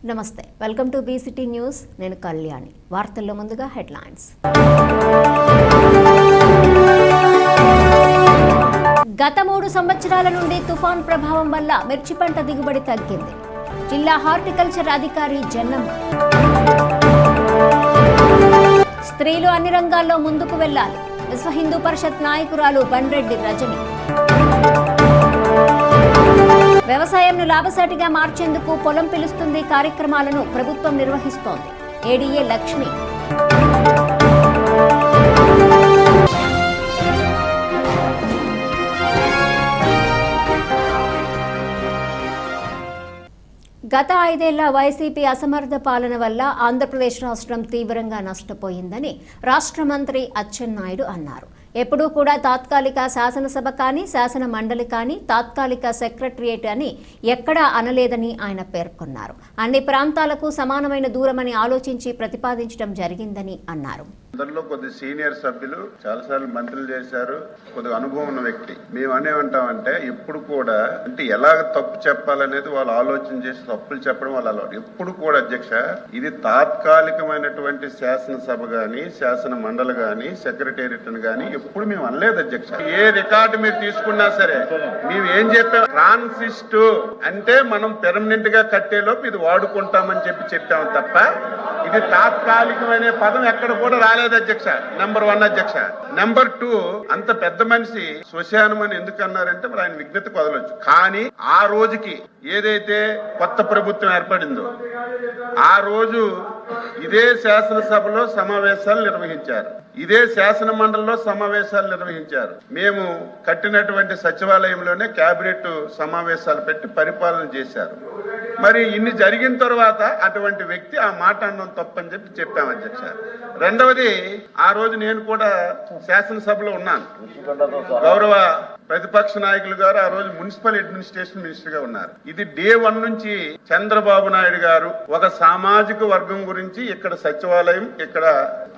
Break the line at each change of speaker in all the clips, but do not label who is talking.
నమస్తే, welcome to BCT news. నేను కళ్యాణి. వార్తల్లో ముందుగా హెడ్లైన్స్. గత 3 సంవత్సరాల నుండి తుఫాన్ ప్రభావం వల్ల మిర్చి పంట దిగుబడి తగ్గింది. జిల్లా హార్టికల్చర్ అధికారి జన్నమ్మ. స్త్రీలు అన్ని రంగాల్లో ముందుకు వెళ్లాలి. విశ్వ హిందూ పరిషత్ నాయకురాలు బండ్రెడ్డి రజని. వ్యవసాయంను లాభసాటిగా మార్చేందుకు పొలం పిలుస్తుంది కార్యక్రమాలను ప్రభుత్వం నిర్వహిస్తోంది. ఏడీఏ లక్ష్మి. గత 5 ఏళ్ల వైసీపీ అసమర్థ పాలన వల్ల ఆంధ్రప్రదేశ్ రాష్ట్రం తీవ్రంగా నష్టపోయిందని రాష్ట్ర మంత్రి అచ్చెన్నాయుడు అన్నారు. ఎప్పుడూ కూడా తాత్కాలిక శాసనసభ కానీ శాసన మండలి కానీ తాత్కాలిక సెక్రటరియేట్ అని ఎక్కడా అనలేదని ఆయన పేర్కొన్నారు. అన్ని ప్రాంతాలకు సమానమైన దూరమని ఆలోచించి ప్రతిపాదించడం జరిగిందని అన్నారు.
అందరిలో కొద్ది సీనియర్ సభ్యులు చాలాసార్లు మంత్రులు చేశారు, కొద్దిగా అనుభవం ఉన్న వ్యక్తి. మేము అనేమంటామంటే ఎప్పుడు కూడా అంటే ఎలాగ తప్పు చెప్పాలనేది వాళ్ళు ఆలోచన చేసి తప్పులు చెప్పడం వాళ్ళ అలవాటు. ఎప్పుడు కూడా అధ్యక్ష, ఇది తాత్కాలికమైనటువంటి శాసనసభ గాని శాసన మండలి గాని సెక్రటేరియట్ గాని ఎప్పుడు మేము అనలేదు అధ్యక్ష. ఏ రికార్డు మీరు తీసుకున్నా సరే మేము ఏం చెప్పాం, ట్రాన్సిస్ట్ అంటే మనం పెర్మనెంట్ గా కట్టేలోపు ఇది వాడుకుంటామని చెప్పాము తప్ప ఇది తాత్కాలికమైన పదం ఎక్కడ కూడా రాలేదు అధ్యక్ష. నెంబర్ 1 అధ్యక్ష. నెంబర్ 2, అంత పెద్ద మనిషి శ్మశానం అని ఎందుకు అన్నారంటే మరి ఆయన విజ్ఞతకు వదలొచ్చు. కానీ ఆ రోజుకి ఏదైతే కొత్త ప్రభుత్వం ఏర్పడిందో ఆ రోజు ఇదే శాసనసభలో సమావేశాలు నిర్వహించారు, ఇదే శాసన మండలిలో సమావేశాలు నిర్వహించారు. మేము కట్టినటువంటి సచివాలయంలోనే కేబినెట్ సమావేశాలు పెట్టి పరిపాలన చేశారు. మరి ఇన్ని జరిగిన తర్వాత అటువంటి వ్యక్తి ఆ మాట అనడం తప్పని చెప్పాము అధ్యక్ష. రెండవది, ఆ రోజు నేను కూడా శాసనసభలో ఉన్నాను. గౌరవ ప్రతిపక్ష నాయకులు గారు ఆ రోజు మున్సిపల్ అడ్మినిస్ట్రేషన్ మినిస్టర్ గా ఉన్నారు. ఇది డే 1 నుంచి చంద్రబాబు నాయుడు గారు ఒక సామాజిక వర్గం గురించి ఇక్కడ సచివాలయం, ఇక్కడ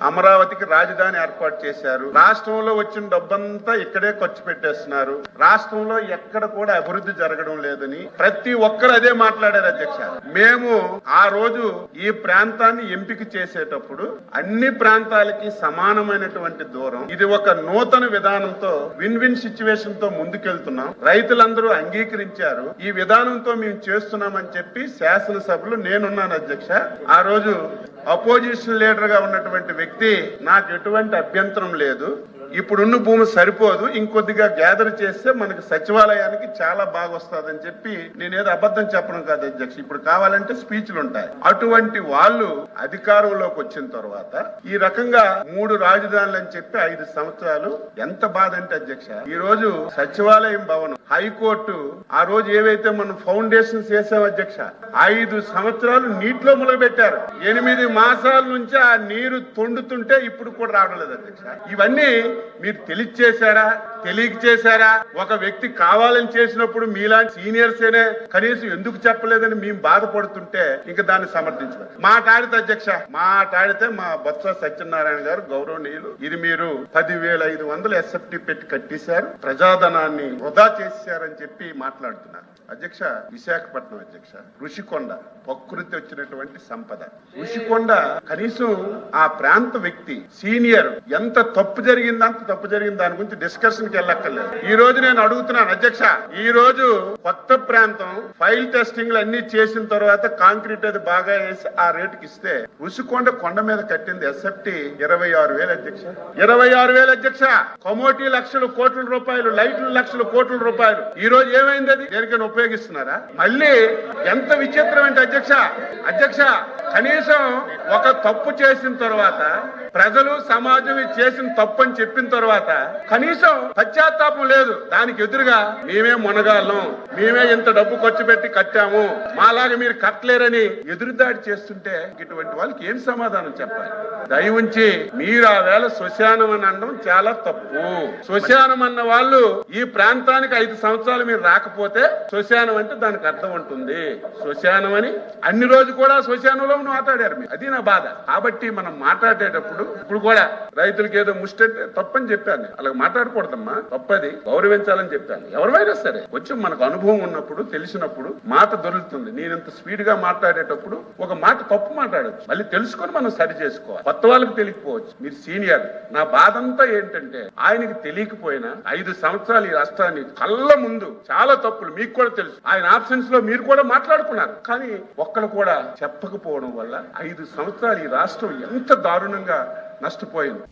అమరావతికి రాజధాని ఏర్పాటు చేశారు. రాష్ట్రంలో వచ్చిన డబ్బంతా ఇక్కడే ఖర్చు పెట్టేస్తున్నారు, రాష్ట్రంలో ఎక్కడ కూడా అభివృద్ధి జరగడం లేదని ప్రతి ఒక్కరు అదే మాట్లాడారు అధ్యక్ష. మేము ఆ రోజు ఈ ప్రాంతాన్ని ఎంపిక చేసేటప్పుడు అన్ని ప్రాంతాలకి సమానమైనటువంటి దూరం, ఇది ఒక నూతన విధానంతో విన్ విన్ సిచ్యువేషన్ తో ముందుకెళ్తున్నాం, రైతులందరూ అంగీకరించారు, ఈ విధానంతో మేము చేస్తున్నామని చెప్పి శాసనసభలో నేనున్నాను అధ్యక్ష. ఆ రోజు అపోజిషన్ లీడర్ గా ఉన్నటువంటి వ్యక్తి నాకు ఎటువంటి అభ్యంతరం లేదు, ఇప్పుడున్న భూమి సరిపోదు, ఇంకొద్దిగా గ్యాదర్ చేస్తే మనకి సచివాలయానికి చాలా బాగా వస్తుందని చెప్పి నేనేదో అబద్ధం చెప్పడం కాదు అధ్యక్ష. ఇప్పుడు కావాలంటే స్పీచ్లు ఉంటాయి. అటువంటి వాళ్ళు అధికారంలోకి వచ్చిన తర్వాత ఈ రకంగా 3 రాజధానులు అని చెప్పి 5 సంవత్సరాలు ఎంత బాధ అంటే అధ్యక్ష, ఈ రోజు సచివాలయం భవనం, హైకోర్టు ఆ రోజు ఏవైతే మనం ఫౌండేషన్స్ వేసాం అధ్యక్ష, 5 సంవత్సరాలు నీటిలో ములగబెట్టారు. 8 మాసాల నుంచి ఆ నీరు తొండుతుంటే ఇప్పుడు కూడా రావడం లేదు అధ్యక్ష. ఇవన్నీ మీరు తెలియచేశారా, తెలియక చేశారా? ఒక వ్యక్తి కావాలని చేసినప్పుడు మీలాంటి సీనియర్స్ ఏనే కనీసం ఎందుకు చెప్పలేదని మేము బాధపడుతుంటే ఇంకా దాన్ని సమర్థించారు. మాట్లాడితే అధ్యక్ష, మాట్లాడితే మా బొత్స సత్యనారాయణ గారు గౌరవనీయులు, ఇది మీరు 10,500 ఎస్ఎఫ్టీ పెట్టి కట్టేశారు, ప్రజాధనాన్ని వృధా చేశారని చెప్పి మాట్లాడుతున్నారు అధ్యక్ష. విశాఖపట్నం అధ్యక్ష, ఋషికొండ ప్రకృతి వచ్చినటువంటి సంపద. ఋషికొండ కనీసం ఆ ప్రాంత వ్యక్తి సీనియర్ ఎంత తప్పు జరిగిందా అంత తప్పు జరిగింది, దాని గురించి డిస్కషన్ కి వెళ్ళక్కర్లేదు. ఈ రోజు నేను అడుగుతున్నాను అధ్యక్ష, ఈ రోజు కొత్త ప్రాంతం ఫైల్ టెస్టింగ్ అన్ని చేసిన తర్వాత కాంక్రీట్ అది బాగా వేసి ఆ రేటుకి ఇస్తే ఋషికొండ కొండ మీద కట్టింది ఎస్ఎఫ్టీ 26,000 అధ్యక్ష. 26,000 అధ్యక్ష. కమోటీ లక్షల కోట్ల రూపాయలు, లైట్లు లక్షల కోట్ల రూపాయలు. ఈ రోజు ఏమైంది? అది దేనికైనా ఉపయోగిస్తున్నారా? మళ్ళీ ఎంత విచిత్రం అంటే అధ్యక్ష, కనీసం ఒక తప్పు చేసిన తర్వాత ప్రజలు సమాజం చేసిన తప్పు అని చెప్పిన తర్వాత కనీసం పశ్చాత్తాపం లేదు. దానికి ఎదురుగా మేమే మునగాళ్ళం, మేమే ఇంత డబ్బు ఖర్చు పెట్టి కట్టాము, మాలాగా మీరు కట్టలేరని ఎదురుదాడి చేస్తుంటే ఇటువంటి వాళ్ళకి ఏం సమాధానం చెప్పాలి? దయ ఉంచి మీరు ఆ వేళ శ్మశానం అని అనడం చాలా తప్పు. శ్మశానం అన్న వాళ్ళు ఈ ప్రాంతానికి 5 సంవత్సరాలు మీరు రాకపోతే శ్మశానం అంటే దానికి అర్థం ఉంటుంది. శ్మశానం అని అన్ని రోజు కూడా శ్మశానంలో విధంగా మాట్లాడారు మీరు. అది నా బాధ. కాబట్టి మనం మాట్లాడేటప్పుడు ఇప్పుడు కూడా రైతులకి ఏదో ముష్టంటే తప్పని చెప్పాను. అలా మాట్లాడకూడదమ్మా, తప్పది, గౌరవించాలని చెప్పాను. ఎవరైనా సరే కొంచెం మనకు అనుభవం ఉన్నప్పుడు తెలిసినప్పుడు మాట దొరుకుతుంది. నేను ఇంత స్పీడ్ గా మాట్లాడేటప్పుడు ఒక మాట తప్పు మాట్లాడచ్చు, మళ్ళీ తెలుసుకొని మనం సరి చేసుకోవాలి. కొత్త వాళ్ళకి తెలియకపోవచ్చు, మీరు సీనియర్. నా బాధ అంతా ఏంటంటే ఆయనకి తెలియకపోయినా 5 సంవత్సరాలు ఈ రాష్ట్రాన్ని కళ్ళ ముందు చాలా తప్పులు మీకు కూడా తెలుసు. ఆయన ఆబ్సెన్స్ లో మీరు కూడా మాట్లాడుకున్నారు. కానీ ఒక్కరు కూడా చెప్పకపోవడం వల్ల 5 సంవత్సరాలు ఈ రాష్ట్రం ఎంత దారుణంగా నష్టపోయింది.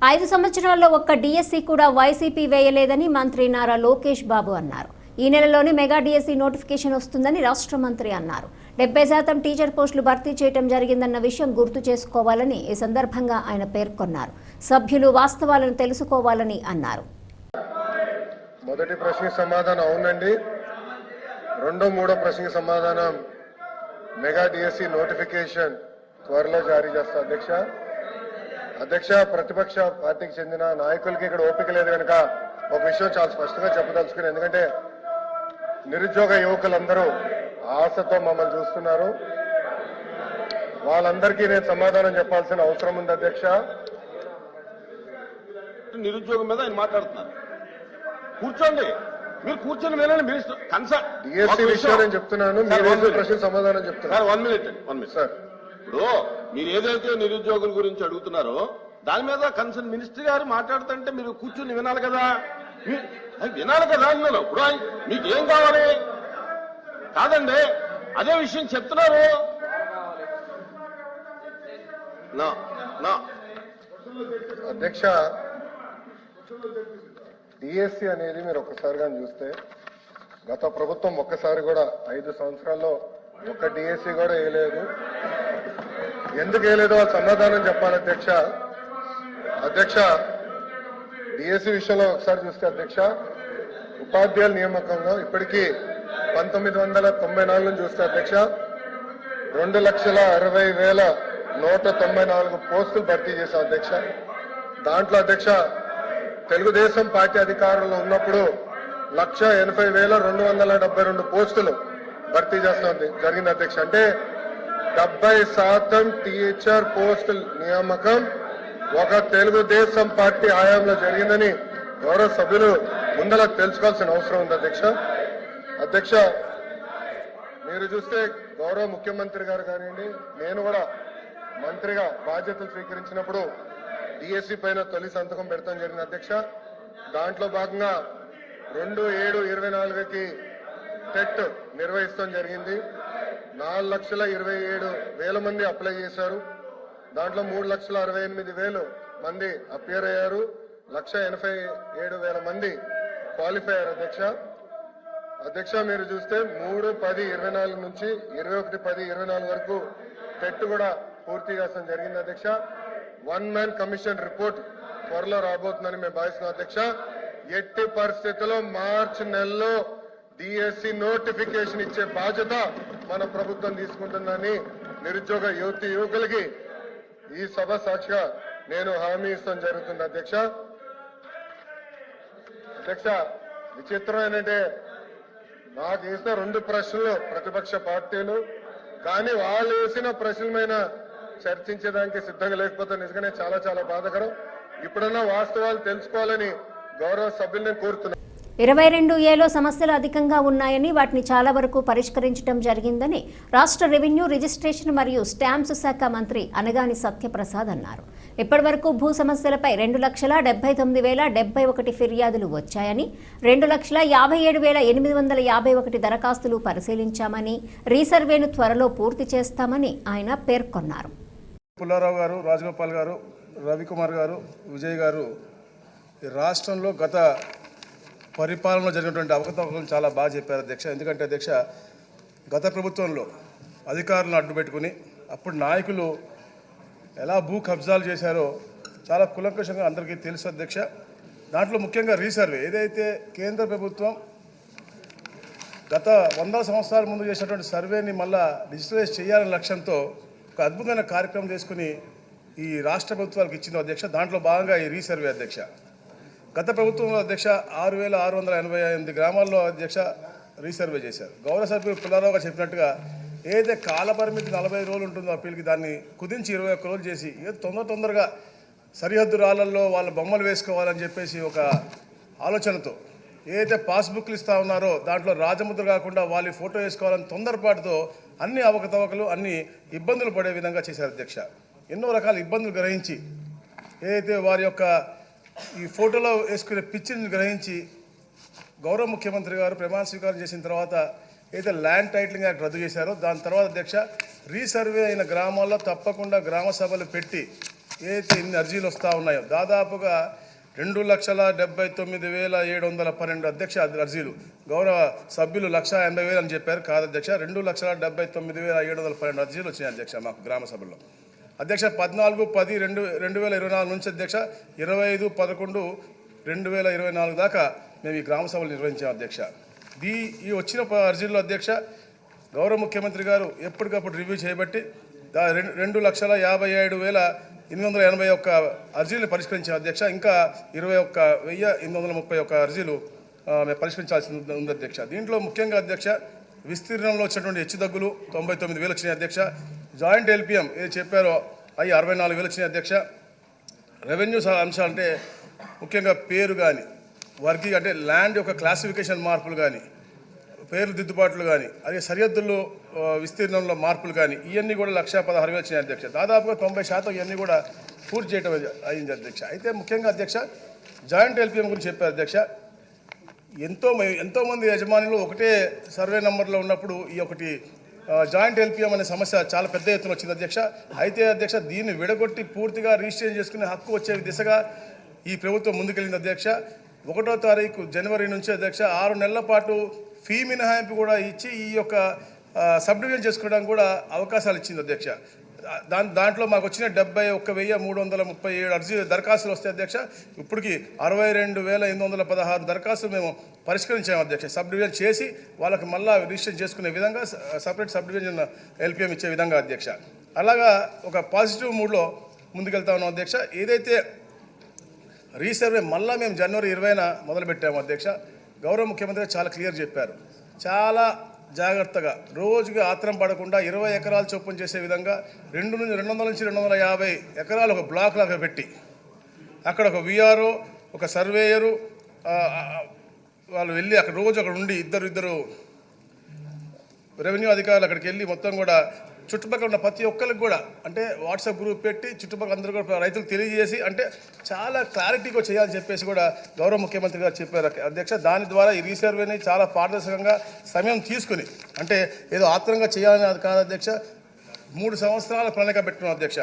5 సంవత్సరాల్లో ఒక్క డిఎస్సి కూడా వైసీపీ వేయలేదని మంత్రి నారా లోకేష్ బాబు అన్నారు. ఈ నెలలోనే మెగా డిఎస్సి నోటిఫికేషన్ వస్తుందని రాష్ట్ర మంత్రి అన్నారు. 70% టీచర్ పోస్టులు భర్తీ చేయడం జరిగిందన్న విషయం గుర్తు చేసుకోవాలని ఈ సందర్భంగా ఆయన పేర్కొన్నారు. సభ్యులు వాస్తవాలను తెలుసుకోవాలని అన్నారు.
మొదటి ప్రశ్నకి సమాధానం అవునండి. రెండో మూడో ప్రశ్నకి సమాధానం మెగా డిఎస్సి నోటిఫికేషన్ త్వరలో జారీ చేస్తా అధ్యక్ష. ప్రతిపక్ష పార్టీకి చెందిన నాయకులకి ఇక్కడ ఓపిక లేదు కనుక ఒక విషయం చాలా స్పష్టంగా చెప్పదలుచుకుని, ఎందుకంటే నిరుద్యోగ యువకులందరూ ఆశతో మమ్మల్ని చూస్తున్నారు. వాళ్ళందరికీ నేను సమాధానం చెప్పాల్సిన అవసరం ఉంది అధ్యక్ష.
నిరుద్యోగం మీద ఆయన మాట్లాడుతున్నారు. కూర్చోండి, మీరు కూర్చొని వినండి.
డిఎస్సి విషయం నేను చెప్తున్నాను, మీరు ప్రశ్న సమాధానం చెప్తున్నారు.
1 మినిట్ సార్. ఇప్పుడు మీరు ఏదైతే నిరుద్యోగుల గురించి అడుగుతున్నారో దాని మీద కన్సర్న్ మినిస్టర్ గారు మాట్లాడుతుంటే మీరు కూర్చుని వినాలి కదా. వినాలి కదా అన్నాను. ఇప్పుడు మీకు ఏం కావాలి? కాదండి, అదే విషయం చెప్తున్నారు.
అధ్యక్ష, డిఎస్సి అనేది మీరు ఒక్కసారిగా చూస్తే గత ప్రభుత్వం ఒక్కసారి కూడా 5 సంవత్సరాల్లో ఒక్క డిఎస్సి కూడా వేయలేదు. ఎందుకు వేయలేదో వాళ్ళు సమాధానం చెప్పాలి అధ్యక్ష. డిఎస్సి విషయంలో ఒకసారి చూస్తే అధ్యక్ష, ఉపాధ్యాయుల నియామకంలో ఇప్పటికీ 1994 నుంచి చూస్తే అధ్యక్ష 2,60,194 పోస్టులు భర్తీ చేశాం అధ్యక్ష. దాంట్లో అధ్యక్ష తెలుగుదేశం పార్టీ అధికారంలో ఉన్నప్పుడు 1,80,272 పోస్టులు భర్తీ చేస్తాం జరిగింది అధ్యక్ష. అంటే 70% టీచర్ పోస్టుల నియామకం ఒక తెలుగుదేశం పార్టీ హయాంలో జరిగిందని గౌరవ సభ్యులు ముందర తెలుసుకోవాల్సిన అవసరం ఉంది అధ్యక్ష. మీరు చూస్తే గౌరవ ముఖ్యమంత్రి గారు కానివ్వండి, నేను కూడా మంత్రిగా బాధ్యతలు స్వీకరించినప్పుడు డిఎస్సి పైన తొలి సంతకం పెడతాం జరిగింది అధ్యక్ష. దాంట్లో భాగంగా 2/7/24కి టెట్ నిర్వహిస్తాం జరిగింది. 4,27,000 మంది అప్లై చేశారు. దాంట్లో 3,68,000 మంది అపియర్ అయ్యారు. 1,87,000 మంది క్వాలిఫై అయ్యారు అధ్యక్ష. మీరు చూస్తే 3/10/24 నుంచి 21/10/24 వరకు టెట్ కూడా పూర్తి చేస్తాం జరిగింది అధ్యక్ష. 1 మ్యాన్ కమిషన్ రిపోర్ట్ త్వరలో రాబోతుందని మేము భావిస్తున్నాం అధ్యక్ష. ఎట్టి పరిస్థితుల్లో మార్చి నెలలో డిఎస్సి నోటిఫికేషన్ ఇచ్చే బాధ్యత మన ప్రభుత్వం తీసుకుంటుందని నిరుద్యోగ యువకులకి ఈ సభ సాక్షిగా నేను హామీ ఇస్తాం జరుగుతుంది అధ్యక్ష. విచిత్రం ఏంటంటే నాకు వేసిన 2 ప్రశ్నలు ప్రతిపక్ష పార్టీలు, కానీ వాళ్ళు వేసిన ప్రశ్నల మీద చర్చించడానికి సిద్ధంగా లేకపోతే నిజంగానే చాలా చాలా బాధాకరం. ఇప్పుడన్నా వాస్తవాలు తెలుసుకోవాలని గౌరవ సభ్యులను కోరుతున్నాను.
22ఏలో సమస్యలు అధికంగా ఉన్నాయని, వాటిని చాలా వరకు పరిష్కరించడం జరిగిందని రాష్ట్ర రెవెన్యూ, రిజిస్ట్రేషన్ మరియు స్టాంప్స్ శాఖ మంత్రి అనగాని సత్యప్రసాద్ అన్నారు. ఇప్పటి వరకు భూ సమస్యలపై 2,79,071 ఫిర్యాదులు వచ్చాయని, 2,57,851 దరఖాస్తులు పరిశీలించామని, రీసర్వేను త్వరలో పూర్తి చేస్తామని ఆయన పేర్కొన్నారు.
పుల్లారావు గారు, రాజగోపాల్ గారు, రవికుమార్ గారు, విజయ్ గారు ఈ రాష్ట్రంలో గత పరిపాలనలో జరిగినటువంటి అవకతవకలను చాలా బాగా చెప్పారు అధ్యక్ష. ఎందుకంటే అధ్యక్ష, గత ప్రభుత్వంలో అధికారులను అడ్డుపెట్టుకుని అప్పుడు నాయకులు ఎలా భూ కబ్జాలు చేశారో చాలా కులంకషంగా అందరికీ తెలుసు అధ్యక్ష. దాంట్లో ముఖ్యంగా రీసర్వే ఏదైతే కేంద్ర ప్రభుత్వం గత 100 సంవత్సరాల ముందు చేసినటువంటి సర్వేని మళ్ళా డిజిటలైజ్ చేయాలనే లక్ష్యంతో ఒక అద్భుతమైన కార్యక్రమం చేసుకుని ఈ రాష్ట్ర ప్రభుత్వాలకు ఇచ్చింది అధ్యక్ష. దాంట్లో భాగంగా ఈ రీసర్వే అధ్యక్ష. గత ప్రభుత్వంలో అధ్యక్ష 6,688 గ్రామాల్లో అధ్యక్ష రీసర్వే చేశారు. గౌరవ సభ్యులు పుల్లారావు గారు చెప్పినట్టుగా ఏదైతే కాల పరిమితి 40 రోజులు ఉంటుందో అప్పీల్కి దాన్ని కుదించి 21 రోజులు చేసి ఏదో తొందరగా సరిహద్దు రాళ్ళల్లో వాళ్ళ బొమ్మలు వేసుకోవాలని చెప్పేసి ఒక ఆలోచనతో ఏదైతే పాస్బుక్లు ఇస్తా ఉన్నారో దాంట్లో రాజముద్ర కాకుండా వాళ్ళ ఫోటో వేసుకోవాలని తొందరపాటుతో అన్ని అవకతవకలు అన్ని ఇబ్బందులు పడే విధంగా చేశారు అధ్యక్ష. ఎన్నో రకాల ఇబ్బందులు గ్రహించి ఏదైతే వారి యొక్క ఈ ఫోటోలో వేసుకునే పిచ్చిని గ్రహించి గౌరవ ముఖ్యమంత్రి గారు ప్రమాణ స్వీకారం చేసిన తర్వాత ఏదైతే ల్యాండ్ టైటిలింగ్ యాక్ట్ రద్దు చేశారో దాని తర్వాత అధ్యక్ష రీసర్వే అయిన గ్రామాల్లో తప్పకుండా గ్రామ సభలు పెట్టి ఏదైతే ఇన్ని అర్జీలు వస్తూ ఉన్నాయో దాదాపుగా 2,79,712 అధ్యక్ష అర్జీలు గౌరవ సభ్యులు 1,80,000 అని చెప్పారు. కాదు అధ్యక్ష 2,79,712 అర్జీలు వచ్చినాయి అధ్యక్ష మాకు గ్రామ సభల్లో. అధ్యక్ష 14/10/2024 నుంచి అధ్యక్ష 25/11/2024 దాకా మేము ఈ గ్రామ సభలు నిర్వహించాం అధ్యక్ష. ఈ వచ్చిన అర్జీల్లో అధ్యక్ష గౌరవ ముఖ్యమంత్రి గారు ఎప్పటికప్పుడు రివ్యూ చేయబట్టి 2,57,881 అర్జీలు పరిష్కరించాం అధ్యక్ష. ఇంకా 21,831 అర్జీలు పరిష్కరించాల్సి ఉంది అధ్యక్ష. దీంట్లో ముఖ్యంగా అధ్యక్ష విస్తీర్ణంలో వచ్చినటువంటి హెచ్చుతగ్గులు 99,000 వచ్చినాయి అధ్యక్ష. జాయింట్ ఎల్పిఎం ఏది చెప్పారో అవి 64,000 వచ్చినాయి అధ్యక్ష. రెవెన్యూ అంశాలు అంటే ముఖ్యంగా పేరు కానీ వర్గీ అంటే ల్యాండ్ యొక్క క్లాసిఫికేషన్ మార్పులు కానీ పేర్లు దిద్దుబాట్లు కానీ అదే సరిహద్దుల్లో విస్తీర్ణంలో మార్పులు కానీ ఇవన్నీ కూడా 1,16,000 వచ్చినాయి అధ్యక్ష. దాదాపుగా 90% ఇవన్నీ కూడా పూర్తి చేయడం అయింది అధ్యక్ష. అయితే ముఖ్యంగా అధ్యక్ష జాయింట్ ఎల్పిఎం గురించి చెప్పారు అధ్యక్ష. ఎంతోమంది యజమానులు ఒకటే సర్వే నెంబర్లో ఉన్నప్పుడు ఈ ఒకటి జాయింట్ ఎల్పిఎం అనే సమస్య చాలా పెద్ద ఎత్తున వచ్చింది అధ్యక్ష. అయితే అధ్యక్ష దీన్ని విడగొట్టి పూర్తిగా రిజిస్ట్రేషన్ చేసుకునే హక్కు వచ్చే దిశగా ఈ ప్రభుత్వం ముందుకెళ్ళింది అధ్యక్ష. 1వ తారీఖు జనవరి నుంచి అధ్యక్ష 6 నెలల పాటు ఫీ మినహాయింపు కూడా ఇచ్చి ఈ యొక్క సబ్ డివిజన్ చేసుకోవడానికి కూడా అవకాశాలు ఇచ్చింది అధ్యక్ష. దాంట్లో మాకు వచ్చిన 71,337 అర్జీ దరఖాస్తులు వస్తాయి అధ్యక్ష. ఇప్పటికి 62,816 దరఖాస్తులు మేము పరిష్కరించాము అధ్యక్ష. సబ్ డివిజన్ చేసి వాళ్ళకి మళ్ళీ రిజిస్ట్రేషన్ చేసుకునే విధంగా సపరేట్ సబ్ డివిజన్ ఎల్పిఎం ఇచ్చే విధంగా అధ్యక్ష. అలాగా ఒక పాజిటివ్ మూడ్లో ముందుకెళ్తా ఉన్నాం అధ్యక్ష. ఏదైతే రీసర్వే మళ్ళీ మేము జనవరి 20న మొదలుపెట్టాము అధ్యక్ష. గౌరవ ముఖ్యమంత్రి చాలా క్లియర్ చెప్పారు. చాలా జాగ్రత్తగా రోజుకి ఆత్రం పడకుండా 20 ఎకరాలు చొప్పున చేసే విధంగా 200 నుంచి 250 ఎకరాలు ఒక బ్లాక్ లాగా పెట్టి అక్కడ ఒక విఆర్ఓ ఒక సర్వేయరు వాళ్ళు వెళ్ళి అక్కడ రోజు అక్కడ ఉండి ఇద్దరు రెవెన్యూ అధికారులు అక్కడికి వెళ్ళి మొత్తం కూడా చుట్టుపక్కల ఉన్న ప్రతి ఒక్కరికి కూడా అంటే వాట్సాప్ గ్రూప్ పెట్టి చుట్టుపక్కల అందరూ కూడా రైతులకు తెలియజేసి అంటే చాలా క్లారిటీగా చేయాలని చెప్పేసి కూడా గౌరవ ముఖ్యమంత్రి గారు చెప్పారు అధ్యక్ష. దాని ద్వారా ఈ రీసర్వేని చాలా పారదర్శకంగా సమయం తీసుకుని అంటే ఏదో ఆత్రంగా చేయాలని కాదు అధ్యక్ష. 3 సంవత్సరాల ప్రణాళిక పెట్టుకున్నాం అధ్యక్ష.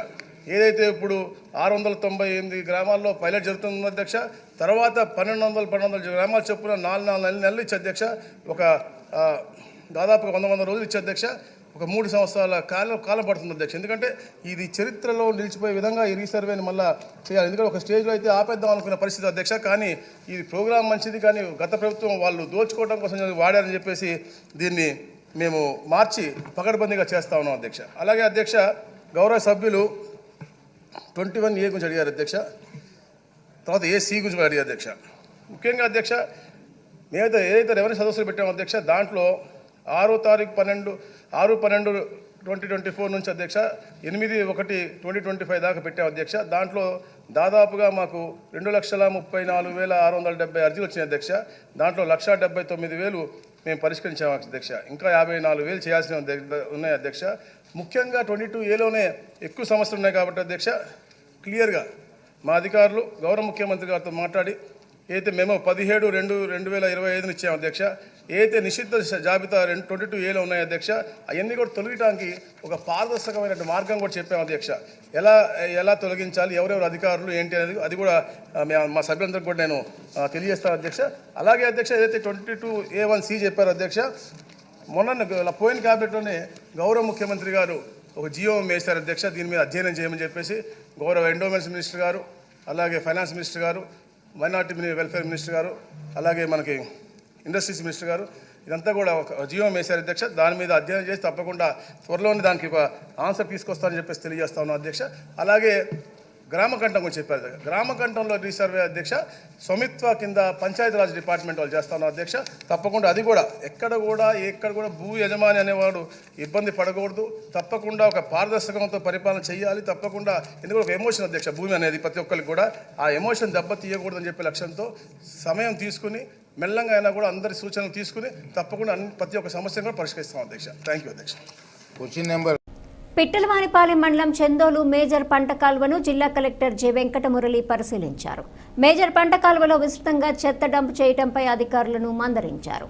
ఏదైతే ఇప్పుడు 698 గ్రామాల్లో పైలట్ జరుగుతుందో అధ్యక్ష, తర్వాత 1,200 గ్రామాలు చొప్పున 4 నెలలు ఇచ్చే అధ్యక్ష. ఒక దాదాపు 100 రోజులు ఇచ్చే అధ్యక్ష. ఒక 3 సంవత్సరాల కాలం పడుతుంది అధ్యక్ష. ఎందుకంటే ఇది చరిత్రలో నిలిచిపోయే విధంగా ఈ రీసర్వేని మళ్ళీ చేయాలి. ఎందుకంటే ఒక స్టేజ్లో అయితే ఆపేద్దాం అనుకున్న పరిస్థితి అధ్యక్ష. కానీ ఈ ప్రోగ్రాం మంచిది కానీ గత ప్రభుత్వం వాళ్ళు దోచుకోవడం కోసం వాడారని చెప్పేసి దీన్ని మేము మార్చి పకడ్బందీగా చేస్తా ఉన్నాం అధ్యక్ష. అలాగే అధ్యక్ష గౌరవ సభ్యులు 21A గురించి అడిగారు అధ్యక్ష. తర్వాత AC గురించి అడిగారు అధ్యక్ష. ముఖ్యంగా అధ్యక్ష మేమైతే ఏదైతే రెవెన్యూ సదస్సులు పెట్టామో అధ్యక్ష దాంట్లో 6వ తారీఖు 6/12/2024 నుంచి అధ్యక్ష 8/1/2025 దాకా పెట్టాం అధ్యక్ష. దాంట్లో దాదాపుగా మాకు 2,34,670 అర్జీలు వచ్చినాయి అధ్యక్ష. దాంట్లో 1,79,000 మేము పరిష్కరించాము అధ్యక్ష. ఇంకా 54,000 చేయాల్సిన ఉన్నాయి అధ్యక్ష. ముఖ్యంగా 22Aలోనే ఎక్కువ సమస్యలు ఉన్నాయి కాబట్టి అధ్యక్ష క్లియర్గా మా అధికారులు గౌరవ ముఖ్యమంత్రి గారితో మాట్లాడి ఏదైతే మేము 17/2/2025 ఇచ్చాము అధ్యక్ష. ఏదైతే నిషిద్ధ జాబితా 22Aలో ఉన్నాయి అధ్యక్ష అవన్నీ కూడా తొలగించడానికి ఒక పారదర్శకమైన మార్గం కూడా చెప్పాము అధ్యక్ష. ఎలా తొలగించాలి ఎవరెవరు అధికారులు ఏంటి అనేది అది కూడా మా సభ్యులందరికీ కూడా నేను తెలియజేస్తాను అధ్యక్ష. అలాగే అధ్యక్ష ఏదైతే 22A1C చెప్పారు అధ్యక్ష మొన్న పోయిన క్యాబినెట్లోనే గౌరవ ముఖ్యమంత్రి గారు ఒక జియో వేశారు అధ్యక్ష. దీని మీద అధ్యయనం చేయమని చెప్పేసి గౌరవ ఎండోమెంట్స్ మినిస్టర్ గారు అలాగే ఫైనాన్స్ మినిస్టర్ గారు మైనార్టీ వెల్ఫేర్ మినిస్టర్ గారు అలాగే మనకి ఇండస్ట్రీస్ మినిస్టర్ గారు ఇదంతా కూడా ఒక జియో వేశారు అధ్యక్ష. దాని మీద అధ్యయనం చేసి తప్పకుండా త్వరలోనే దానికి ఒక ఆన్సర్ తీసుకొస్తానని చెప్పేసి తెలియజేస్తా ఉన్నాం అధ్యక్ష. అలాగే గ్రామ కంఠం గురించి చెప్పారు. గ్రామ కంఠంలో రీసర్వే అధ్యక్ష స్వామిత్వ కింద పంచాయతీరాజ్ డిపార్ట్మెంట్ వాళ్ళు చేస్తాను అధ్యక్ష. తప్పకుండా అది కూడా ఎక్కడ కూడా భూ యజమాని అనేవాడు ఇబ్బంది పడకూడదు. తప్పకుండా ఒక పారదర్శకంతో పరిపాలన చేయాలి. తప్పకుండా ఎందుకంటే ఒక ఎమోషన్ అధ్యక్ష, భూమి అనేది ప్రతి ఒక్కరికి కూడా ఆ ఎమోషన్ దెబ్బ తీయకూడదని చెప్పే లక్ష్యంతో సమయం తీసుకుని మెల్లంగా అయినా కూడా అందరి సూచనలు తీసుకుని తప్పకుండా ప్రతి ఒక్క సమస్యను కూడా పరిష్కరిస్తాం అధ్యక్ష. థ్యాంక్ యూ అధ్యక్ష.
క్వశ్చన్ నెంబర్
పిట్టలవానిపాలెం మండలం చందోలు మేజర్ పంట కాలువను జిల్లా కలెక్టర్ జె వెంకటమురళి పరిశీలించారు. మేజర్ పంట కాలువలో విస్తృతంగా చెత్త డంప్ చేయడంపై అధికారులను మందలించారు.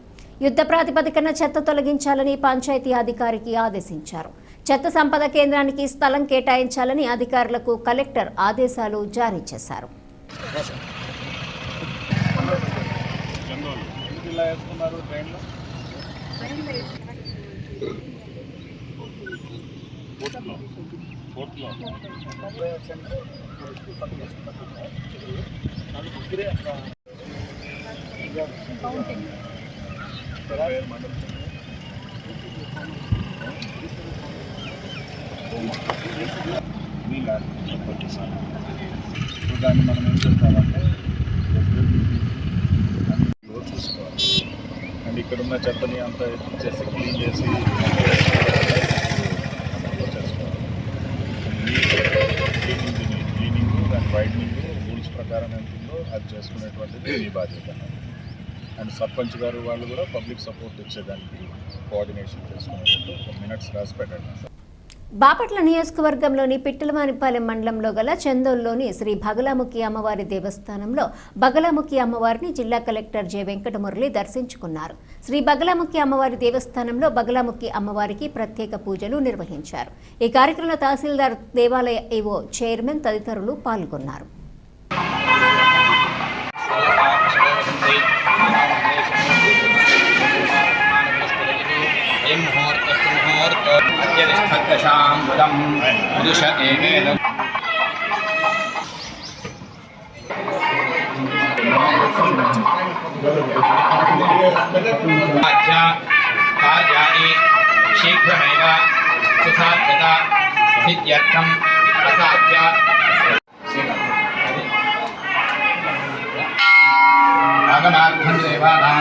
యుద్ధ ప్రాతిపదికన చెత్త తొలగించాలని పంచాయతీ అధికారికి ఆదేశించారు. చెత్త సంపద కేంద్రానికి స్థలం కేటాయించాలని అధికారులకు కలెక్టర్ ఆదేశాలు జారీ చేశారు.
దాన్ని మనం ఏం చేస్తామంటే చూసుకోవాలి. అండ్ ఇక్కడ ఉన్న చెత్తని అంతా ఎత్తిచ్చేసి క్లీన్ చేసి చేసుకోవాలి. క్లీనింగ్ దాని వైడనింగ్ రూల్స్ ప్రకారం ఎంత ఉందో అది చేసుకునేటువంటిది మీ బాధ్యత. అండ్ సర్పంచ్ గారు వాళ్ళు కూడా పబ్లిక్ సపోర్ట్ ఇచ్చేదానికి కోఆర్డినేషన్ చేసుకునేటట్టు మినిట్స్ రాసి పెట్టండి.
బాపట్ల నియోజకవర్గంలోని పిట్టలవానిపాలెం మండలంలో గల చందోల్లోని శ్రీ బగలాముఖి అమ్మవారి దేవస్థానంలో బగలాముఖి అమ్మవారిని జిల్లా కలెక్టర్ జె వెంకటమురళి దర్శించుకున్నారు. శ్రీ బగలాముఖి అమ్మవారి దేవస్థానంలో బగలాముఖి అమ్మవారికి ప్రత్యేక పూజలు నిర్వహించారు. ఈ కార్యక్రమంలో తహసీల్దార్, దేవాలయ ఈవో, చైర్మన్ తదితరులు పాల్గొన్నారు.
కార్యాణి శీఘ్రమేవ సుసాధ్యత సిద్ధ్యర్థం అసాధ్య ఆగమార్థం దేవానాం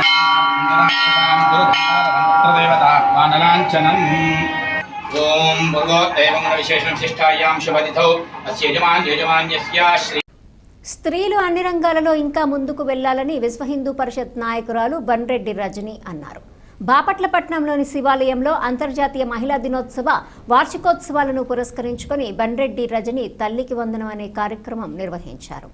ఓం భగవదేవం విశేషం శిష్టాయాం శుభతిథౌ అస్య యజమాన్యస్య శ్రీ.
స్త్రీలు అన్ని రంగాలలో ఇంకా ముందుకు వెళ్లాలని విశ్వ హిందూ పరిషత్ నాయకురాలు బండ్రెడ్డి రజని అన్నారు. బాపట్ల పట్టణంలోని శివాలయంలో అంతర్జాతీయ మహిళా దినోత్సవ వార్షికోత్సవాలను పురస్కరించుకొని బండ్రెడ్డి రజని తల్లికి వందనం అనే కార్యక్రమం నిర్వహించారు.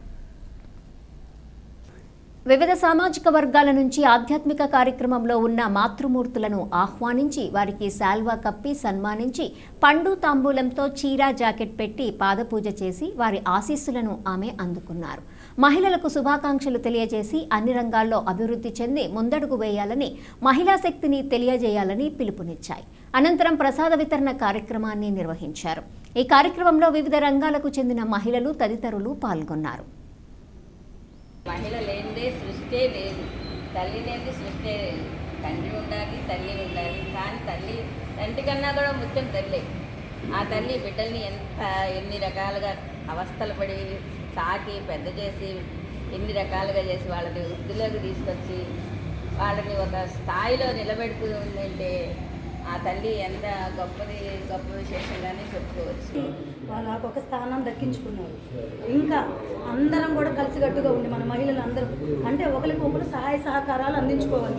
వివిధ సామాజిక వర్గాల నుంచి ఆధ్యాత్మిక కార్యక్రమంలో ఉన్న మాతృమూర్తులను ఆహ్వానించి వారికి శాల్వా కప్పి సన్మానించి పండు తాంబూలంతో చీర జాకెట్ పెట్టి పాదపూజ చేసి వారి ఆశీస్సులను ఆమె అందుకున్నారు. మహిళలకు శుభాకాంక్షలు తెలియజేసి అన్ని రంగాల్లో అభివృద్ధి చెంది ముందడుగు వేయాలని, మహిళా శక్తిని తెలియజేయాలని పిలుపునిచ్చాయి. అనంతరం ప్రసాద వితరణ కార్యక్రమాన్ని నిర్వహించారు. ఈ కార్యక్రమంలో వివిధ రంగాలకు చెందిన మహిళలు తదితరులు పాల్గొన్నారు.
మహిళ లేనిదే సృష్టి లేదు, తల్లి లేనిది సృష్టి లేదు. తండ్రి ఉండాలి, తల్లి ఉండాలి. కానీ తల్లి తండ్రి కన్నా కూడా ముఖ్యం తల్లి. ఆ తల్లి బిడ్డల్ని ఎన్ని రకాలుగా అవస్థలు పడి సాకి పెద్ద చేసి ఎన్ని రకాలుగా చేసి వాళ్ళని వృద్ధిలోకి తీసుకొచ్చి వాళ్ళని ఒక స్థాయిలో నిలబెడుతుందంటే ఆ తల్లి ఎంత గొప్ప విశేషంగానే చెప్పుకోవచ్చు.
వాళ్ళకు ఒక స్థానం దక్కించుకున్నారు. ఇంకా అందరం కూడా కలిసికట్టుగా ఉండి మన మహిళలు అందరూ అంటే ఒకరికొకరు సహాయ సహకారాలు అందించుకోవాలి.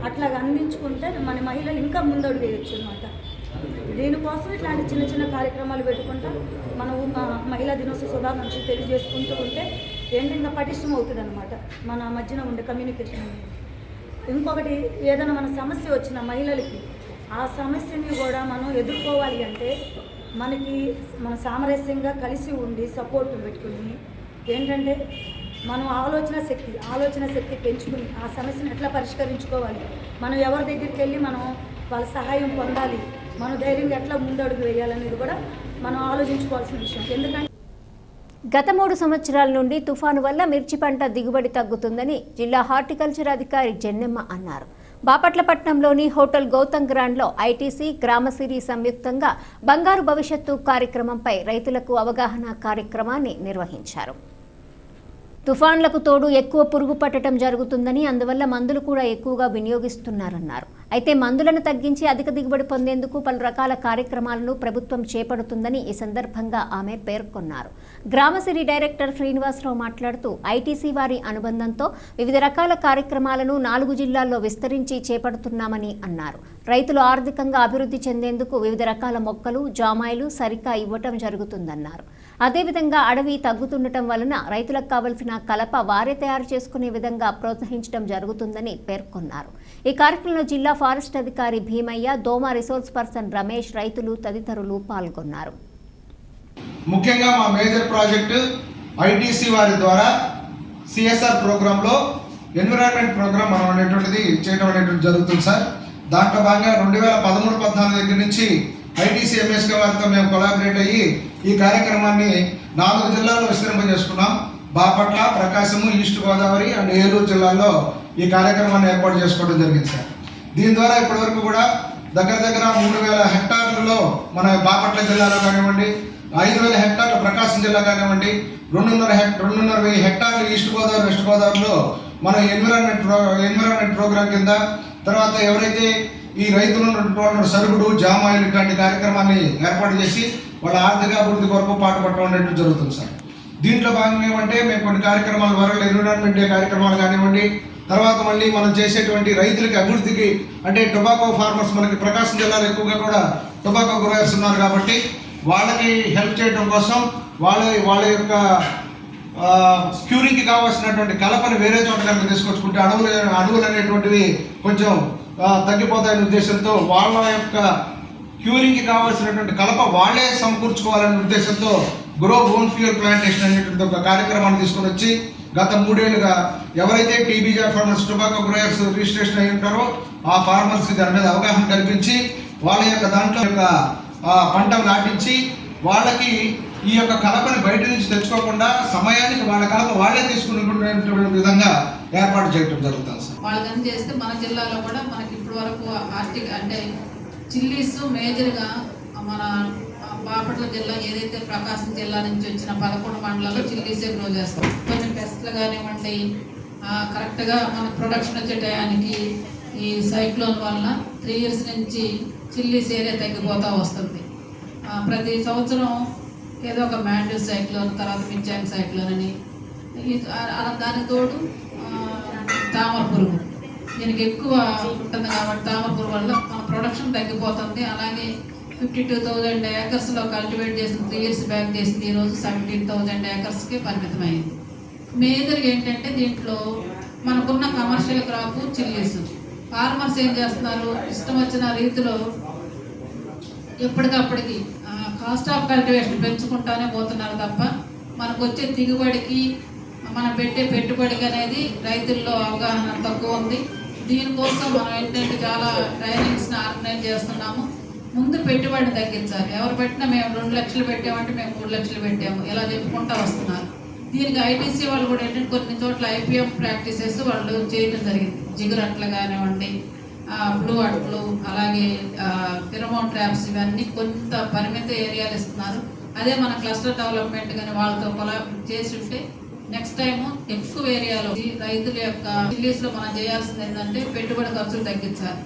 అట్లాగా అందించుకుంటే మన మహిళలు ఇంకా ముందడుగు వేయచ్చు అనమాట. దీనికోసం ఇట్లాంటి చిన్న చిన్న కార్యక్రమాలు పెట్టుకుంటా మనం మహిళా దినోత్సవ శుభాకాంక్షలు తెలియజేసుకుంటూ ఉంటే ఏంటంటే పటిష్టం అవుతుంది అనమాట మన మధ్యన ఉండే కమ్యూనికేషన్. ఇంకొకటి ఏదైనా మన సమస్య వచ్చిన మహిళలకి ఆ సమస్యని కూడా మనం ఎదుర్కోవాలి అంటే మన సామరస్యంగా కలిసి ఉండి సపోర్ట్ పెట్టుకుని ఏంటంటే మనం ఆలోచన శక్తి పెంచుకుని ఆ సమస్యను ఎట్లా పరిష్కరించుకోవాలి, మనం ఎవరి దగ్గరికి వెళ్ళి మనం వాళ్ళ సహాయం పొందాలి, మనం ధైర్యంగా ఎట్లా ముందడుగు వేయాలనేది కూడా మనం ఆలోచించుకోవాల్సిన విషయం. ఎందుకంటే
గత 3 సంవత్సరాల నుండి తుఫాను వల్ల మిర్చి పంట దిగుబడి తగ్గుతుందని జిల్లా హార్టికల్చర్ అధికారి జెన్నెమ్మ అన్నారు. బాపట్లపట్నంలోని హోటల్ గౌతమ్ గ్రాండ్లో ఐటీసీ గ్రామసిరి సంయుక్తంగా బంగారు భవిష్యత్తు కార్యక్రమంపై రైతులకు అవగాహన కార్యక్రమాన్ని నిర్వహించారు. తుఫాన్లకు తోడు ఎక్కువ పురుగు పట్టడం జరుగుతుందని, అందువల్ల మందులు కూడా ఎక్కువగా వినియోగిస్తున్నారన్నారు. అయితే మందులను తగ్గించి అధిక దిగుబడి పొందేందుకు పలు రకాల కార్యక్రమాలను ప్రభుత్వం చేపడుతుందని ఈ సందర్భంగా ఆమె పేర్కొన్నారు. గ్రామసిరి డైరెక్టర్ శ్రీనివాసరావు మాట్లాడుతూ ఐటీసీ వారి అనుబంధంతో వివిధ రకాల కార్యక్రమాలను 4 జిల్లాల్లో విస్తరించి చేపడుతున్నామని అన్నారు. రైతులు ఆర్థికంగా అభివృద్ధి చెందేందుకు వివిధ రకాల మొక్కలు, జామాయిలు సరికా ఇవ్వటం జరుగుతుందన్నారు. అదేవిధంగా అడవి తగ్గుతుండటం వలన రైతులకు కావలసిన కలప వారే తయారు చేసుకునే విధంగా ప్రోత్సహించడం జరుగుతుందని పేర్కొన్నారు. ఈ కార్యక్రమంలో జిల్లా ఫారెస్ట్ అధికారి భీమయ్య, దోమ రిసోర్స్ పర్సన్ రమేష్, రైతులు తదితరులు పాల్గొన్నారు.
ముఖ్యంగా మా మేజర్ ప్రాజెక్టు ఐటీసీ వారి ద్వారా సిఎస్ఆర్ ప్రోగ్రాంలో ఎన్విరాన్మెంట్ ప్రోగ్రామ్ మనం అనేటువంటిది చేయడం అనేటువంటి జరుగుతుంది సార్. దాంట్లో భాగంగా 2013-14 దగ్గర నుంచి ఐటీసీ ఎంఎస్కే వారితో మేము కొలాబరేట్ అయ్యి ఈ కార్యక్రమాన్ని 4 జిల్లాల్లో విస్తరింపజేసుకున్నాం. బాపట్ల, ప్రకాశము, ఈస్ట్ గోదావరి అండ్ ఏలూరు జిల్లాల్లో ఈ కార్యక్రమాన్ని ఏర్పాటు చేసుకోవడం జరిగింది సార్. దీని ద్వారా ఇప్పటివరకు కూడా దగ్గర 3000 హెక్టార్లలో మన బాపట్ల జిల్లాలో కానివ్వండి, 5000 హెక్టార్లు ప్రకాశం జిల్లా కానివ్వండి, 2.5 హెక్టార్లు ఈస్ట్ గోదావరి, వెస్ట్ గోదావరిలో మన ఎన్విరాన్మెంట్ ప్రోగ్రాం కింద, తర్వాత ఎవరైతే ఈ రైతులు సరుగుడు, జామాయిలు ఇట్లాంటి కార్యక్రమాన్ని ఏర్పాటు చేసి వాళ్ళ ఆర్థిక అభివృద్ధి కొరకు పాటుపడటం అనేది జరుగుతుంది సార్. దీంట్లో భాగంగా ఏమంటే మేము కొన్ని కార్యక్రమాలు వరల్డ్ ఎన్విరాన్మెంట్ డే కార్యక్రమాలు కానివ్వండి, తర్వాత మళ్ళీ మనం చేసేటువంటి రైతులకి అభివృద్ధికి అంటే టొబాకో ఫార్మర్స్ మనకి ప్రకాశం జిల్లాలో ఎక్కువగా కూడా టొబాకో గ్రోయర్స్ ఉన్నారు కాబట్టి వాళ్ళకి హెల్ప్ చేయడం కోసం వాళ్ళ యొక్క క్యూరింగ్కి కావాల్సినటువంటి కలపని వేరే చోట కనుక తీసుకొచ్చుకుంటే అడవులు అనేటువంటివి కొంచెం తగ్గిపోతాయనే ఉద్దేశంతో వాళ్ళ యొక్క క్యూరింగ్కి కావాల్సినటువంటి కలప వాళ్ళే సమకూర్చుకోవాలనే ఉద్దేశంతో గ్రో ఓన్ ఫ్యూయల్ ప్లాంటేషన్ అనేటువంటి ఒక కార్యక్రమాన్ని తీసుకొని వచ్చి గత 3 ఏళ్లుగా ఎవరైతే TBG farmers, tobacco growers registration అయి ఉంటారో ఆ ఫార్మర్స్కి దాని మీద అవగాహన కల్పించి వాళ్ళ యొక్క దాంట్లో యొక్క పంటలు నాటించి వాళ్ళకి ఈ యొక్క కలపని బయట నుంచి తెచ్చుకోకుండా సమయానికి వాళ్ళ కలప వాళ్ళే తీసుకునేటువంటి విధంగా ఏర్పాటు చేయడం జరుగుతుంది సార్.
వాళ్ళని చేస్తే మన జిల్లాలో కూడా మనకి ఇప్పటి వరకు అంటే చిల్లీస్ మేజర్గా మన బాపట్ల జిల్లా ఏదైతే ప్రకాశం జిల్లా నుంచి వచ్చిన 11 మండలాల్లో చిల్లీసే గ్రో చేస్తాం. కొంచెం పెస్ట్లు కానివ్వండి, కరెక్ట్గా మన ప్రొడక్షన్ వచ్చే టయానికి ఈ సైక్లోన్ వల్ల 3 years నుంచి చిల్లీస్ ఏరియా తగ్గిపోతూ వస్తుంది. ప్రతి సంవత్సరం ఏదో ఒక మ్యాండ్యూ సైక్లోన్, తర్వాత మించాంగ్ సైక్లోన్ అని, దానికి తోడు తామర పురుగు దీనికి ఎక్కువ ఉంటుంది కాబట్టి తామర పురుగు వల్ల మన ప్రొడక్షన్ తగ్గిపోతుంది. అలాగే 52,000 ఏకర్స్లో కల్టివేట్ చేసిన 3 years బ్యాక్ చేసింది ఈరోజు 17,000 ఏకర్స్కే పరిమితమైంది. మేజర్గా ఏంటంటే దీంట్లో మనకున్న కమర్షియల్ క్రాప్ చిల్లీస్. ఫార్మర్స్ ఏం చేస్తున్నారు, ఇష్టం వచ్చిన రీతిలో ఎప్పటికప్పటికి కాస్ట్ ఆఫ్ కల్టివేషన్ పెంచుకుంటానే పోతున్నారు తప్ప మనకు వచ్చే దిగుబడికి మనం పెట్టే పెట్టుబడికి అనేది రైతుల్లో అవగాహన తక్కువ ఉంది. దీనికోసం మనం ఏంటంటే చాలా ట్రైనింగ్స్ని ఆర్గనైజ్ చేస్తున్నాము. ముందు పెట్టుబడిని తగ్గించాలి. ఎవరు పెట్టినా మేము 2 లక్షలు పెట్టామంటే మేము 3 లక్షలు పెట్టాము ఇలా చెప్పుకుంటూ వస్తున్నారు. దీనికి ఐటీసీ వాళ్ళు కూడా ఏంటంటే కొన్ని చోట్ల ఐపీఎం ప్రాక్టీసెస్ వాళ్ళు చేయడం జరిగింది. జిగురు అట్లు కానివ్వండి, బ్లూ అట్లు, అలాగే ఫిరమోన్ ట్రాప్స్, ఇవన్నీ కొంత పరిమిత ఏరియాలు ఇస్తున్నారు. అదే మన క్లస్టర్ డెవలప్మెంట్ కానీ వాళ్ళతో చేసి ఉంటే నెక్స్ట్ టైము ఎక్కువ ఏరియాలో రైతుల యొక్క చిల్లీస్లో మనం చేయాల్సింది ఏంటంటే పెట్టుబడి ఖర్చులు తగ్గించాలి.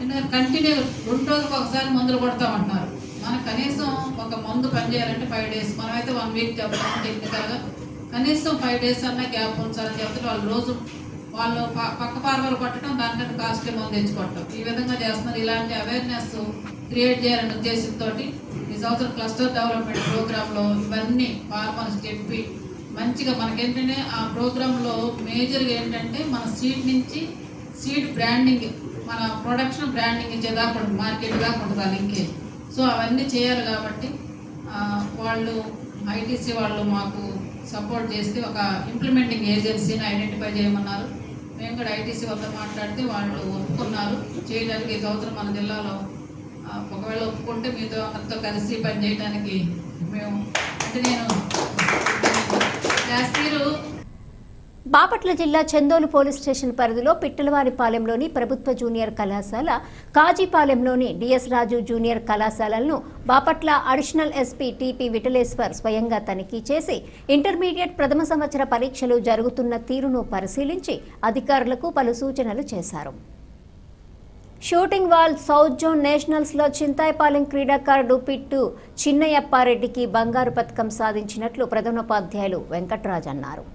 ఎందుకంటే కంటిన్యూ 2 రోజులకు ఒకసారి మందులు కొడతామంటున్నారు. మనకు కనీసం ఒక మందు పనిచేయాలంటే 5 days, మనమైతే 1 week చెప్తాము టెక్నికల్గా. కనీసం 5 days అన్నా గ్యాప్ ఉంచాలని చెప్తే వాళ్ళు పక్క ఫార్మర్ కొట్టడం, దానికంటే కాస్ట్లీ మందు తెచ్చుకోవటం, ఈ విధంగా చేస్తున్నారు. ఇలాంటి అవేర్నెస్ క్రియేట్ చేయాలనే ఉద్దేశంతో ఈ సంవత్సరం క్లస్టర్ డెవలప్మెంట్ ప్రోగ్రాంలో ఇవన్నీ ఫార్మర్స్ చెప్పి మంచిగా మనకేంటంటే ఆ ప్రోగ్రాంలో మేజర్గా ఏంటంటే మన సీడ్ నుంచి సీడ్ బ్రాండింగ్, మన ప్రొడక్షన్ బ్రాండింగ్ ఇచ్చేదాకా మార్కెట్ దాకా ఉంటుంది లింకేజ్. సో అవన్నీ చేయాలి కాబట్టి వాళ్ళు ఐటీసీ వాళ్ళు మాకు సపోర్ట్ చేస్తే ఒక ఇంప్లిమెంటింగ్ ఏజెన్సీని ఐడెంటిఫై చేయమన్నారు. మేము కూడా ఐటీసీ వద్ద మాట్లాడితే వాళ్ళు ఒప్పుకున్నారు చేయడానికి. ఈ సంవత్సరం మన జిల్లాలో ఒకవేళ ఒప్పుకుంటే మీతో అందరితో కలిసి పనిచేయడానికి మేము అంటే నేను లాస్ట్ ఇయర్
బాపట్ల జిల్లా చందోలు పోలీస్ స్టేషన్ పరిధిలో పిట్టలవారిపాలెంలోని ప్రభుత్వ జూనియర్ కళాశాల, కాజీపాలెంలోని డిఎస్ రాజు జూనియర్ కళాశాలలను Bapatla additional SP TP Vithaleshwar స్వయంగా తనిఖీ చేసి ఇంటర్మీడియట్ ప్రథమ సంవత్సర పరీక్షలు జరుగుతున్న తీరును పరిశీలించి అధికారులకు పలు సూచనలు చేశారు. షూటింగ్ వాల్ సౌత్ జోన్ నేషనల్స్లో చింతాయిపాలెం క్రీడాకారుడు పిట్టు చిన్నయప్పారెడ్డికి బంగారు పతకం సాధించినట్లు ప్రధానోపాధ్యాయులు వెంకట్రాజ్ అన్నారు.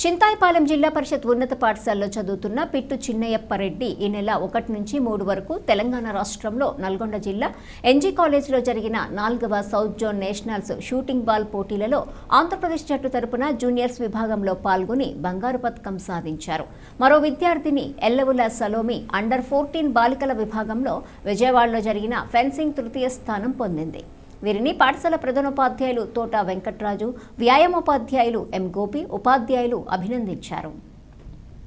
చింతాయిపాలెం జిల్లా పరిషత్ ఉన్నత పాఠశాలలో చదువుతున్న పిట్టు చిన్నయప్పారెడ్డి ఈ నెల 1 నుంచి 3 వరకు తెలంగాణ రాష్ట్రంలో నల్గొండ జిల్లా ఎన్జీ కాలేజీలో జరిగిన 4వ south zone nationals shooting ball పోటీలలో ఆంధ్రప్రదేశ్ జట్టు తరపున జూనియర్స్ విభాగంలో పాల్గొని బంగారు పతకం సాధించారు. మరో విద్యార్థిని ఎల్లవుల సలోమి అండర్ 14 బాలికల విభాగంలో విజయవాడలో జరిగిన ఫెన్సింగ్ తృతీయ స్థానం పొందింది. వీరిని పాఠశాల ప్రధానోపాధ్యాయులు తోట వెంకట్రాజు, వ్యాయామోపాధ్యాయులు ఎం గోపి, ఉపాధ్యాయులు అభినందించారు.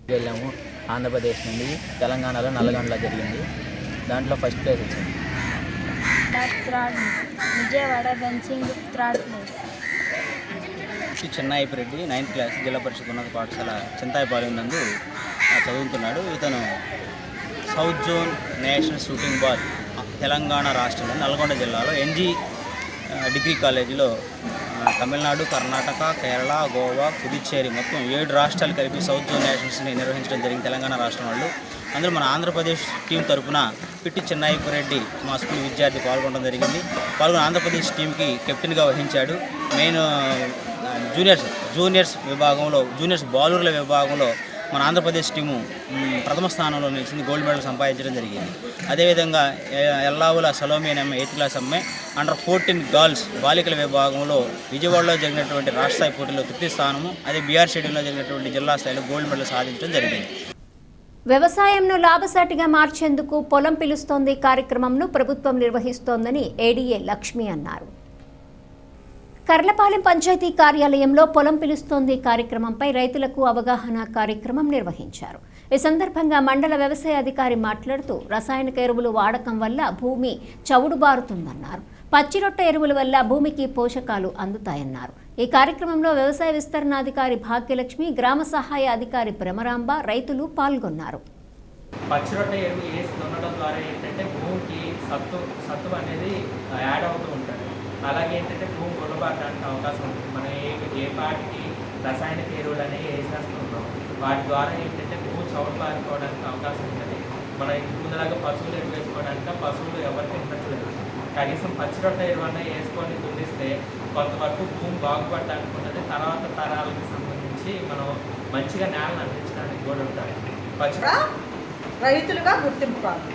వెళ్ళాము ఆంధ్రప్రదేశ్ నుండి తెలంగాణలో నల్గొండలో జరిగింది. దాంట్లో ఫస్ట్ ప్లేస్ వచ్చింది.
Vijayawada fencing third place.
Chinnayappareddy 9th class Zilla Parishad ఉన్నత పాఠశాల చింతాయిపాలెం నందు చదువుతున్నాడు. ఇతను south zone national shooting ball Telangana రాష్ట్రంలో నల్గొండ జిల్లాలో ఎన్జీ డిగ్రీ కాలేజీలో తమిళనాడు, కర్ణాటక, కేరళ, గోవా, పుదుచ్చేరి మొత్తం 7 రాష్ట్రాలు కలిపి సౌత్ జోన్ నేషనల్స్ని నిర్వహించడం జరిగింది తెలంగాణ రాష్ట్రం వాళ్ళు. అందులో మన ఆంధ్రప్రదేశ్ టీం తరఫున పిట్టి చిన్నయప్పారెడ్డి మా స్కూల్ విద్యార్థి పాల్గొనడం జరిగింది. ఆంధ్రప్రదేశ్ టీంకి కెప్టెన్గా వహించాడు. మెయిన్ జూనియర్స్ విభాగంలో జూనియర్స్ బౌలర్ల విభాగంలో మన ఆంధ్రప్రదేశ్ టీము ప్రథమ స్థానంలో నిలిచింది, గోల్డ్ మెడల్ సంపాదించడం జరిగింది. అదేవిధంగా ఎల్లావుల సలోమి అనే 8th క్లాస్ అమ్మాయి అండర్ 14 గర్ల్స్ బాలికల విభాగంలో విజయవాడలో జరిగినటువంటి రాష్ట్ర స్థాయి పోటీలో తృతీయ స్థానము, అదే బీఆర్ స్టేడియంలో జరిగినటువంటి జిల్లా స్థాయిలో గోల్డ్ మెడల్ సాధించడం జరిగింది.
వ్యవసాయంను లాభసాటిగా మార్చేందుకు పొలం పిలుస్తోంది కార్యక్రమంను ప్రభుత్వం నిర్వహిస్తోందని ఏడీఏ లక్ష్మి అన్నారు. కర్లపాలెం పంచాయతీ కార్యాలయంలో పొలం పిలుస్తోంది కార్యక్రమంపై రైతులకు అవగాహన కార్యక్రమం నిర్వహించారు. ఈ సందర్భంగా మండల వ్యవసాయ అధికారి మాట్లాడుతూ రసాయనిక ఎరువులు వాడకం వల్ల భూమి చౌడుబారుతుందన్నారు. పచ్చిరొట్ట ఎరువుల వల్ల భూమికి పోషకాలు అందుతాయన్నారు. ఈ కార్యక్రమంలో వ్యవసాయ విస్తరణాధికారి భాగ్యలక్ష్మి, గ్రామ సహాయ అధికారి భ్రమరాంబ, రైతులు పాల్గొన్నారు.
పచ్చిరొట్ట ఎరువు వేసి దున్నడం ద్వారా ఏంటంటే భూమికి సత్తు అనేది యాడ్ అవుతూ ఉంటుంది. అలాగే ఏంటంటే భూమి గుణపడడానికి అవకాశం ఉంటుంది. మనం ఏ పాటికి రసాయనిక ఎరువులు అనేవి వేసేస్తున్నాం, వాటి ద్వారా ఏంటంటే భూమి చౌడుబారిపోవడానికి అవకాశం ఉంటుంది. మనం ముందులాగా పశువులు ఎరువు వేసుకోవడానికి పశువులు ఎవరికి ఉండట్లేదు. కనీసం పచ్చిరొట్ట ఎరువు అన్న వేసుకొని దున్నిస్తే కొంతవరకు భూమి బాగుపడడానికి ఉంటుంది. తర్వాత తరాలకు సంబంధించి మనం మంచిగా నేలను అందించడానికి కూడా ఉంటుంది.
రైతులుగా గుర్తింపుకోవాలి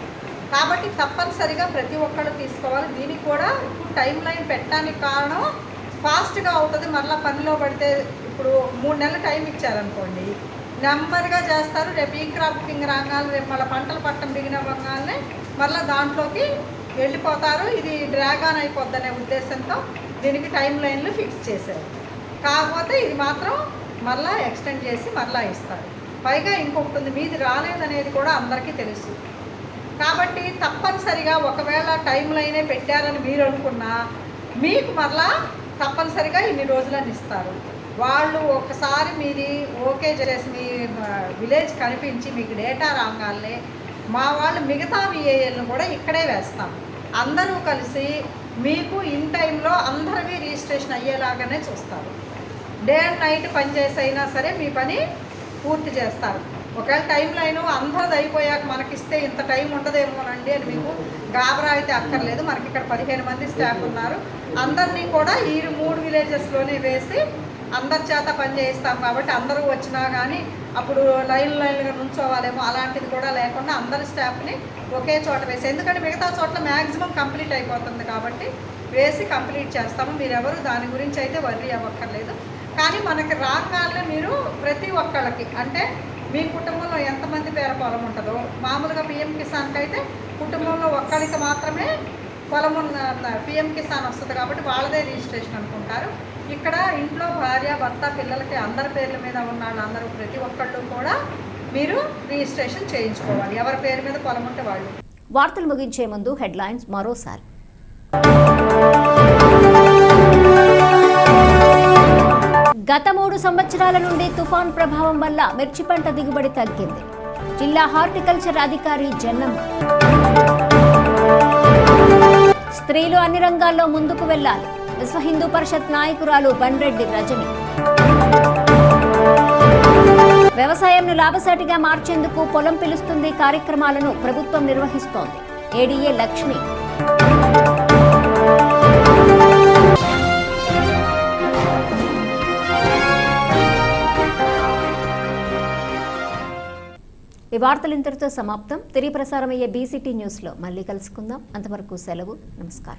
కాబట్టి తప్పనిసరిగా ప్రతి ఒక్కళ్ళు తీసుకోవాలి. దీనికి కూడా టైం లైన్ పెట్టడానికి కారణం ఫాస్ట్గా అవుతుంది. మళ్ళీ పనిలో పడితే ఇప్పుడు 3 నెలలు టైం ఇచ్చారనుకోండి, నెమ్మదిగా చేస్తారు. రేపు ఈ క్రాపింగ్ రాగానే రేపు మళ్ళీ పంటలు పట్టం దిగినవ్వగానే మళ్ళీ దాంట్లోకి వెళ్ళిపోతారు. ఇది డ్రాగ్ ఆన్ అయిపోద్దనే ఉద్దేశంతో దీనికి టైం లైన్లు ఫిక్స్ చేశారు. కాకపోతే ఇది మాత్రం మళ్ళీ ఎక్స్టెండ్ చేసి మళ్ళీ ఇస్తారు. పైగా ఇంకొకటి ఉంది, మీది రాలేదనేది కూడా అందరికీ తెలుసు. కాబట్టి తప్పనిసరిగా ఒకవేళ టైం లైనే పెట్టారని మీరు అనుకున్నా మీకు మళ్ళా తప్పనిసరిగా ఇన్ని రోజులని ఇస్తారు. వాళ్ళు ఒకసారి మీది ఓకే చేసి మీ విలేజ్ కనిపించి మీకు డేటా రాగానే మా వాళ్ళు మిగతా విఏఎల్ను కూడా ఇక్కడే వేస్తాం. అందరూ కలిసి మీకు ఇన్ టైంలో అందరివి రిజిస్ట్రేషన్ అయ్యేలాగానే చూస్తారు. డే అండ్ నైట్ పనిచేసైనా సరే మీ పని పూర్తి చేస్తారు. ఒకవేళ టైం లైను అందరిది అయిపోయాక మనకిస్తే ఇంత టైం ఉండదేమోనండి అని మీకు గాబరా అయితే అక్కర్లేదు. మనకి ఇక్కడ 15 మంది స్టాఫ్ ఉన్నారు. అందరినీ కూడా ఈ 3 విలేజెస్లోనే వేసి అందరి చేత పని చేయిస్తాం. కాబట్టి అందరూ వచ్చినా కానీ అప్పుడు లైన్గా నుంచోవాలేమో అలాంటిది కూడా లేకుండా అందరి స్టాఫ్ని ఒకే చోట వేసి, ఎందుకంటే మిగతా చోట్ల మ్యాక్సిమం కంప్లీట్ అయిపోతుంది కాబట్టి వేసి కంప్లీట్ చేస్తాము. మీరెవరు దాని గురించి అయితే వర్రీ అవ్వక్కర్లేదు. కానీ మనకి రాగానే మీరు ప్రతి ఒక్కళ్ళకి అంటే మీ కుటుంబంలో ఎంతమంది పేర పొలం ఉంటుందో, మామూలుగా పిఎం కిసాన్కి అయితే కుటుంబంలో ఒక్కరికి మాత్రమే పొలం ఉన్న పిఎం కిసాన్ వస్తుంది కాబట్టి వాళ్ళదే రిజిస్ట్రేషన్ అనుకుంటారు. ఇక్కడ ఇంట్లో భార్య, భర్త, పిల్లలకి అందరి పేర్ల మీద ఉన్న వాళ్ళందరూ ప్రతి ఒక్కళ్ళు కూడా మీరు రిజిస్ట్రేషన్ చేయించుకోవాలి. ఎవరి పేరు మీద పొలం ఉంటే వాళ్ళు.
వార్తలు ముగించే ముందు హెడ్లైన్స్ మరోసారి. గత 3 సంవత్సరాల నుండి తుఫాన్ ప్రభావం వల్ల మిర్చి పంట దిగుబడి తగ్గింది. జిల్లా హార్టికల్చర్ అధికారి జన్నమ్మ. స్త్రీలు అన్ని రంగాల్లో ముందుకు వెళ్లాలి. విశ్వ హిందూ పరిషత్ నాయకురాలు బండ్రెడ్డి రజని. వ్యవసాయంను లాభసాటిగా మార్చేందుకు పొలం పిలుస్తుంది కార్యక్రమాలను ప్రభుత్వం నిర్వహిస్తోంది. ఏడీఏ లక్ష్మి. ఈ వార్తలు ఇంతటితో సమాప్తం. తిరిగి ప్రసారమయ్యే బీసీటీ న్యూస్లో మళ్ళీ కలుసుకుందాం. అంతవరకు సెలవు. నమస్కారం.